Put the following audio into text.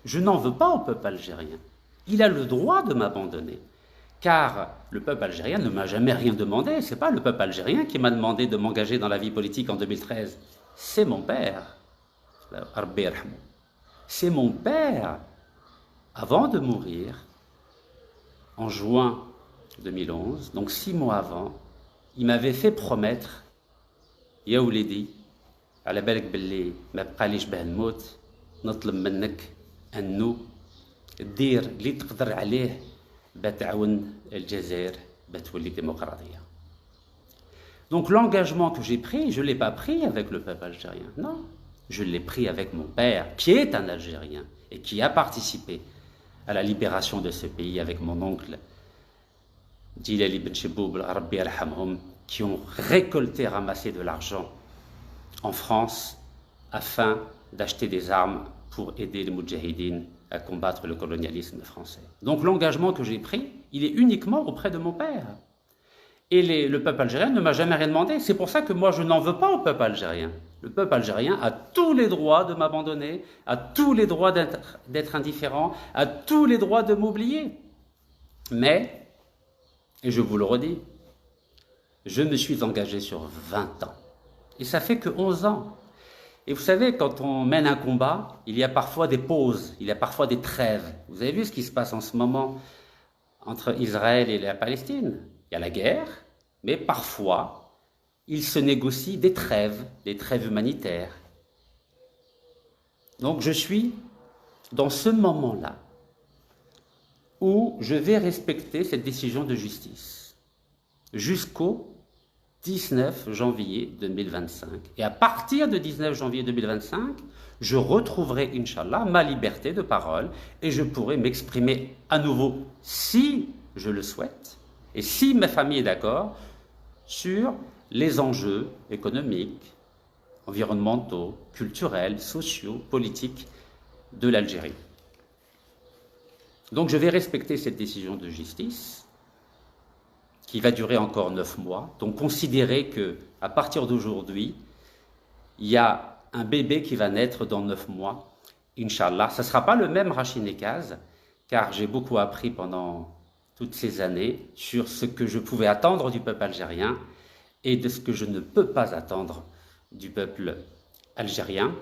je n'en veux pas au peuple algérien. Il a le droit de m'abandonner. Car le peuple algérien ne m'a jamais rien demandé. Ce n'est pas le peuple algérien qui m'a demandé de m'engager dans la vie politique en 2013. C'est mon père. C'est mon père, avant de mourir, en juin 2011, donc 6 mois avant, il m'avait fait promettre, يا ولدي على بالك باللي ما بقاليش باه نموت نطلب منك انه دير اللي تقدر عليه بتعاون الجزائر بتولي démocratie. Donc l'engagement que j'ai pris, je ne l'ai pas pris avec le peuple algérien, non. Je l'ai pris avec mon père, qui est un Algérien, et qui a participé à la libération de ce pays avec mon oncle Djilali Ben Cheboub, Rabbi Arhamhum, qui ont récolté, ramassé de l'argent en France afin d'acheter des armes pour aider les Moudjahidines à combattre le colonialisme français. Donc l'engagement que j'ai pris, il est uniquement auprès de mon père. Et le peuple algérien ne m'a jamais rien demandé. C'est pour ça que moi, je n'en veux pas au peuple algérien. Le peuple algérien a tous les droits de m'abandonner, a tous les droits d'être indifférent, a tous les droits de m'oublier. Mais, et je vous le redis, je me suis engagé sur 20 ans. Et ça fait que 11 ans. Et vous savez, quand on mène un combat, il y a parfois des pauses, il y a parfois des trêves. Vous avez vu ce qui se passe en ce moment entre Israël et la Palestine? Il y a la guerre, mais parfois, il se négocie des trêves humanitaires. Donc je suis dans ce moment-là où je vais respecter cette décision de justice jusqu'au 19 janvier 2025. Et à partir de 19 janvier 2025, je retrouverai, Inch'Allah, ma liberté de parole et je pourrai m'exprimer à nouveau, si je le souhaite, et si ma famille est d'accord, sur les enjeux économiques, environnementaux, culturels, sociaux, politiques de l'Algérie. Donc je vais respecter cette décision de justice qui va durer encore 9 mois. Donc considérez qu'à partir d'aujourd'hui, il y a un bébé qui va naître dans 9 mois, Inch'Allah. Ce ne sera pas le même Rachid Nekaz, car j'ai beaucoup appris pendant toutes ces années sur ce que je pouvais attendre du peuple algérien et de ce que je ne peux pas attendre du peuple algérien.